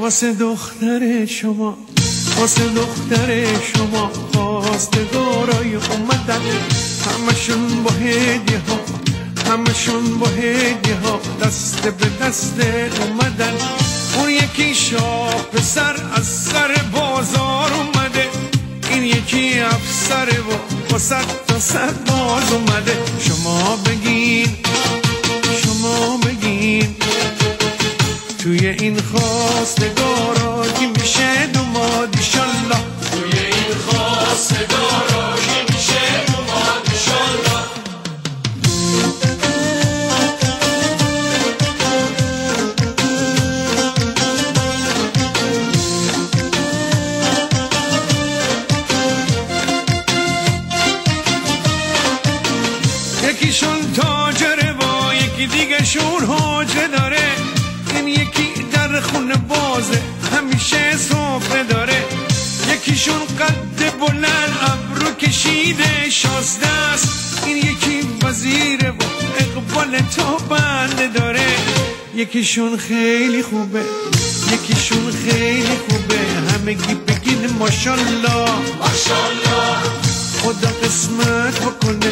واسه دختر شما، واسه دختر شما خواستگارای اومدن، همشون با هدیه ها، همشون با هدیه ها دست به دست اومدن. اون یکی شاه پسر از سر بازار اومده، این یکی افسر و با صد تا سرباز اومده. شما بگین، شما بگین توی این خواستگارا کی میشه دوماد ایشالله، توی این خواستگارا کی میشه دوماد ایشالله. یکیشون تاجره با یکی دیگه شون حاجه داره، این یکی در خونه بازه همیشه سفره داره. یکیشون قد بلند ابرو کشیده شازده است، این یکی وزیره و اقبال تا بنده داره. یکیشون خیلی خوبه، یکیشون خیلی خوبه، همگی بگین ماشالله ماشالله. خدا قسمت بکنه،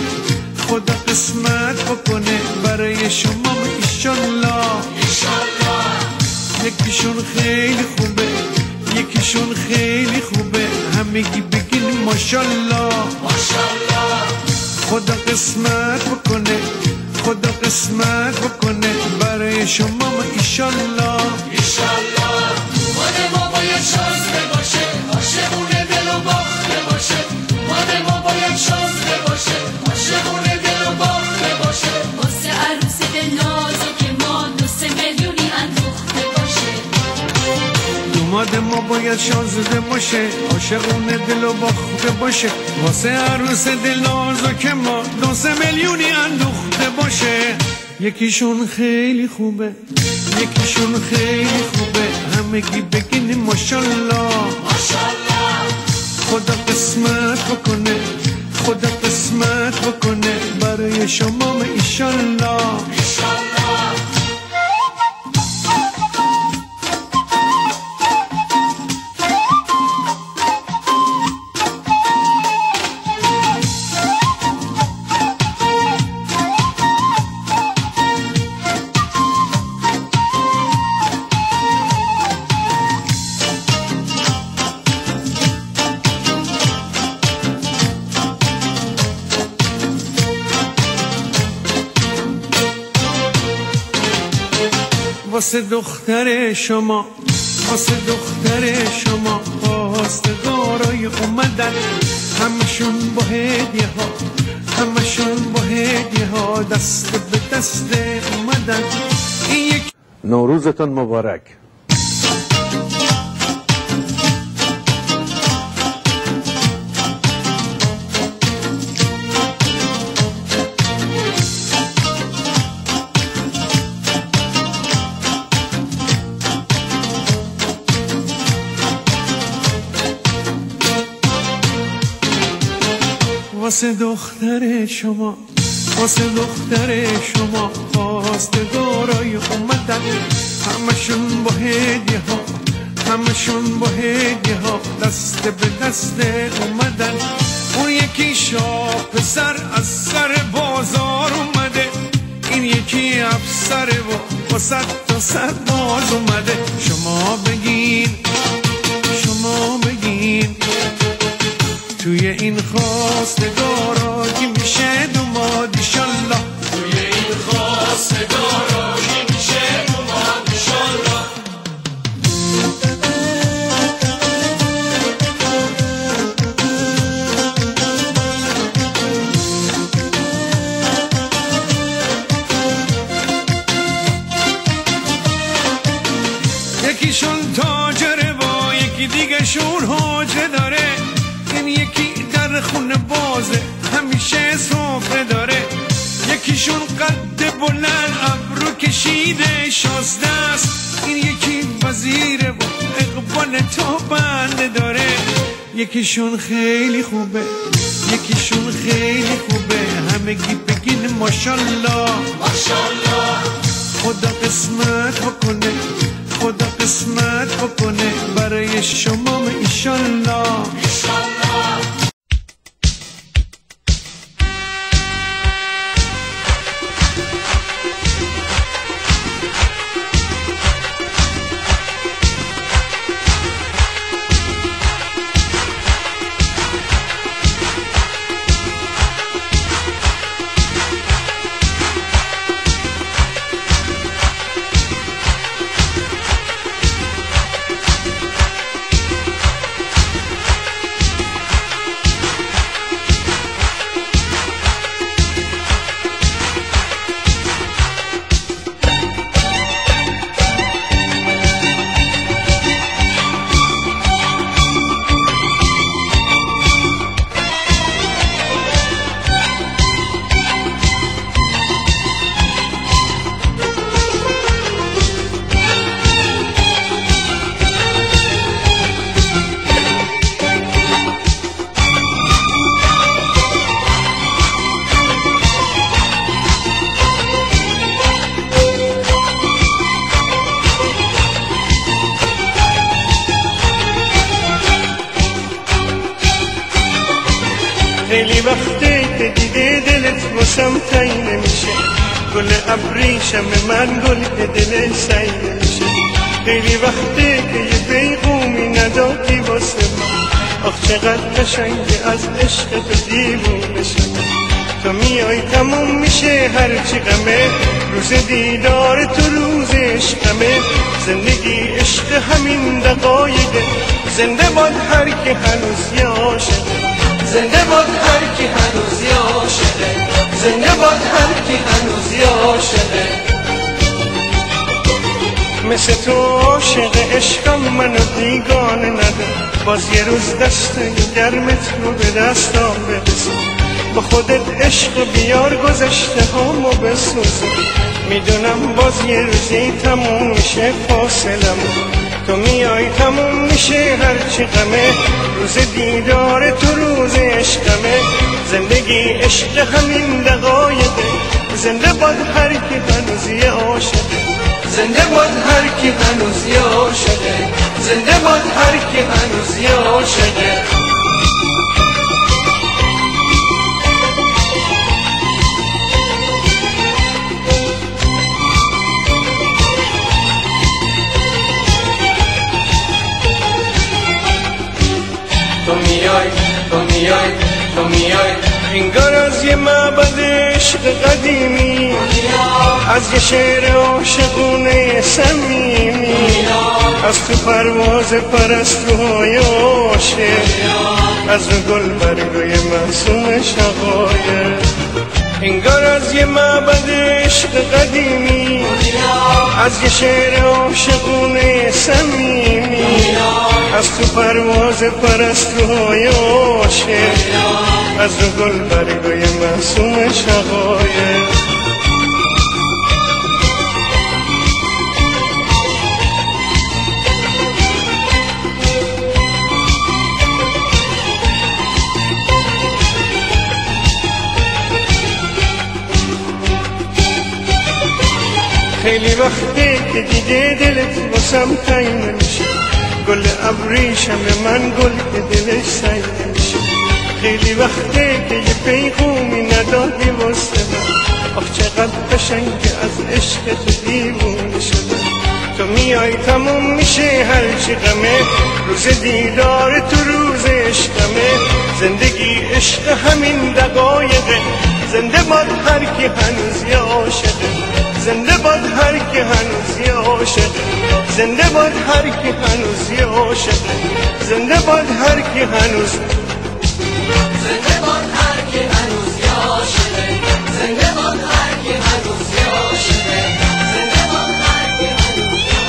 خدا قسمت بکنه برای شما ایشالله ایشالله. یکیشون خیلی خوبه، یکیشون خیلی خوبه، همگی بگین ماشالله ماشالله. خدا قسمت بکنه، خدا قسمت بکنه برای شما ایشالله ایشالله. اومد ما باید شازده باشه، عاشقونه دل و باخته باشه. اومد ما باید شازده باشه، عاشقونه دل و باخته باشه. واسه عروس دل نازک ما 2 میلیونی اندوخته باشه. دوماد ما باید شازده باشه، عاشقونه دل و باخته باشه. واسه عروس دل نازک ما 2 میلیونی اندوخته باشه. یکیشون خیلی خوبه، یکیشون خیلی خوبه، همگی بگین ماشالله ماشالله. خدا قسمت بکنه، خدا قسمت بکنه برای شما ایشالله ایشالله. واسه دختر شما، واسه دختر شما خواستگارای اومدن، همشون با هدیه ها، همشون با هدیه ها دست به دست اومدن. این یک نوروزتون مبارک. واسه دختر شما، واسه دختر شما خواستگارای اومدن، همشون با هدیه ها، همشون با هدیه ها دست به دست اومدن. اون یکی شاه پسر از سر بازار اومده، این یکی افسر و با صد تا سرباز اومده. شما بگین، شما بگین توی این خواستگارا کی میشه دوماد ایشالله، توی این خواستگارا کی میشه دوماد ایشالله. یکیشون تاجره با یکی دیگه شون حاجه داره، این یکی در خونه بازه همیشه سفره داره. یکیشون قد بلند ابرو کشیده شازده است، این یکی وزیره و اقبال تا بنده داره. یکیشون خیلی خوبه، یکیشون خیلی خوبه، همگی بگین ماشالله ماشالله. خدا قسمت بکنه، خدا قسمت بکنه برای شما ایشالله. خیلی وقته که دیگه دلت واسم تایی نمیشه، گل ابریشم من گل که دل سعی نمیشه. خیلی وقته که یه پیغومی ندادی واسه من، آخ چقدر قشنگه از عشق تو دیوونه شدم. تو میای تموم میشه هرچی غمه، روز دیدار تو روز عشقمه. زندگی عشق همین دقایقه، زنده باد هر که هنوز یه عاشقه. زنده باد هر کی هنوز یه عاشقه، زنده باد هر کی هنوز یه عاشقه. مثل تو عاشق عشقم منو بیگانه نده، باز یه روز دست گرمت رو به دستام برسون. با خودت عشق بیار گذشته هامو بسوزه، میدونم باز یه روزی تموم میشه فاصلم. تو میای تموم میشه هرچی غمه، روز دیدار تو روز عشقمه. زندگی عشق همین دقایقه، زنده باد هر کی هنوز یه عاشقه. زنده باد هر کی هنوز یه عاشقه، زنده باد هر کی هنوز یه عاشقه. تو میای تو میای تو میای، انگار از یه معبد عشق قدیمی، از یه شعر عاشقونه صمیمی، از تو پرواز پرستوهای عاشق، از رو گل برگوی معصوم شقایق. انگار از یه معبد عشق قدیمی، از یه شعر عاشقونه صمیمی، از تو پرواز پرستوهای عاشق، از رو گل برگوی معصوم شقایق. خیلی وقته که دیگه دلت واسم تایی نمیشه، گل ابریشم من گل که دلش سعی نمیشه. خیلی وقته که یه پیغومی ندادی واسه من، آخ چقدر قشنگه از عشق تو دیوونه شدم. تو میای تموم میشه هرچی غمه، روز دیدار تو روز عشقمه. زندگی عشق همین دقایقه، زنده باد هر کی هنوز یه عاشقه. زنده باد هر کی هنوز یه عاشقه، زنده باد هر کی هنوز یه عاشقه. زنده باد هر کی هنوز، زنده باد هر کی هنوز یه عاشقه، زنده باد هر کی هنوز یه عاشقه، زنده باد هر کی هنوز یه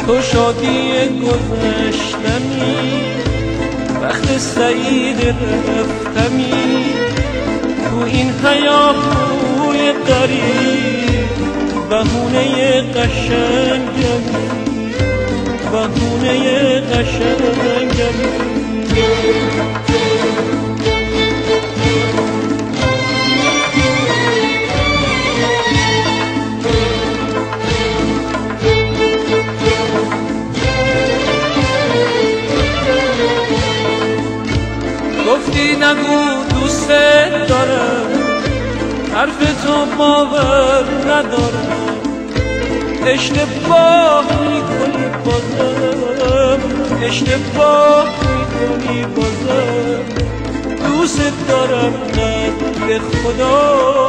تو شادی گذشتمی، وقت سعید رفتمی، تو این هیاهوی غریب بهونه قشنگمی، بهونه قشنگمی. گفتی نگو دوست دارم، حرف تو باور ندارم، اشتباه میکنی بازم، اشتباه میکنی بازم. دوست دارم قد خدا،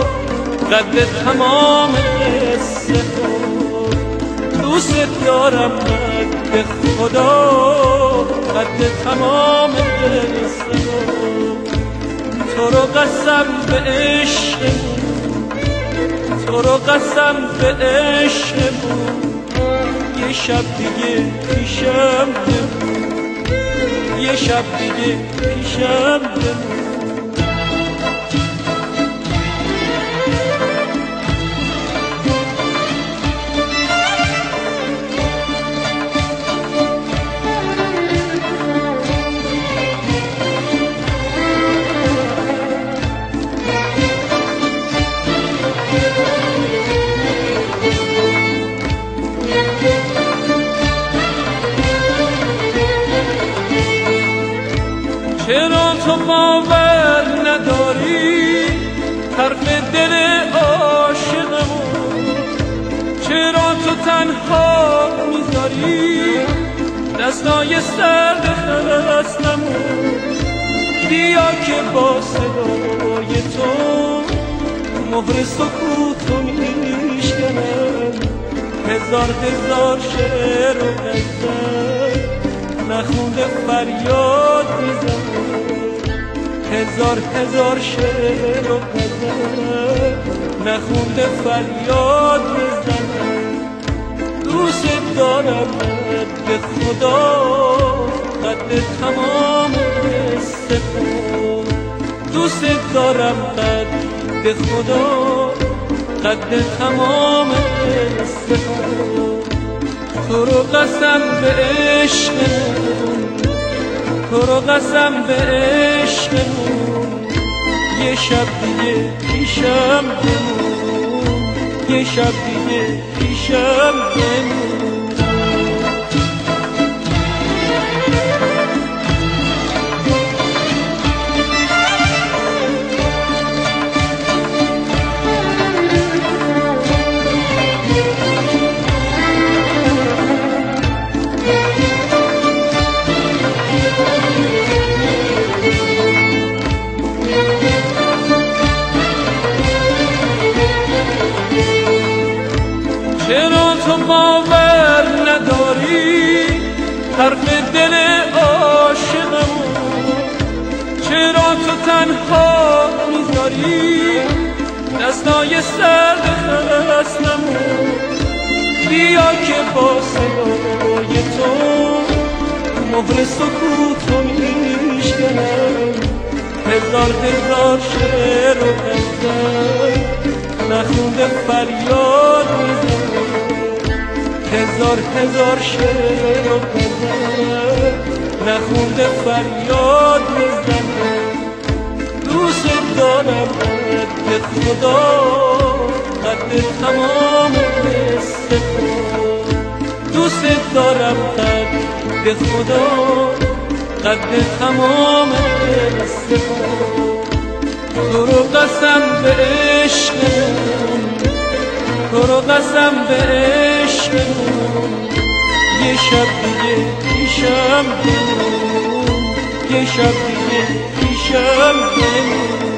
قد تمام قصه ها. دوست دارم قد خدا، قد تمام قصه ها. تو رو قسم به عشقمون، تو رو قسم به عشقمون، یه شب دیگه پیشم بمون، یه شب دیگه پیشم بمون. چرا تو باور نداری حرف دل عاشقمون؟ چرا تو تنها میذاری دستای سرد خستمون؟ بیا که با صدای تو مهر سکوتو میشکنم، هزار هزار شعر و غزل نخونده فریاد میزنم، هزار هزار شعر و غزل نخونده فریاد میزنم. دوست دارم قد خدا، قد تمام قصه ها. دوست دارم قد خدا، قد تمام قصه ها. تو رو قسم به عشقمون، تو رو قسم به عشقمون، یه شب دیگه پیشم بمون، یه شب دیگه پیشم بمون. چرا تو باور نداری حرف دل عاشقمون؟ چرا تو تنها میذاری دستای سرد خستمون؟ بیا که با صدای تو مهر سکوتو میشکنم، هزار هزار شعر و غزل نخونده فریاد میزنم، هزار هزار شعر و غزل نخونده فریاد میزنم. دوست دارم قد خدا، قد تمام قصه ها. دوست دارم قد خدا، قد تمام قصه ها. تو رو قسم به عشقمون، تو رو قسم به عشقمون، یه شب دیگه پیشم بمون، یه شب دیگه پیشم بمون.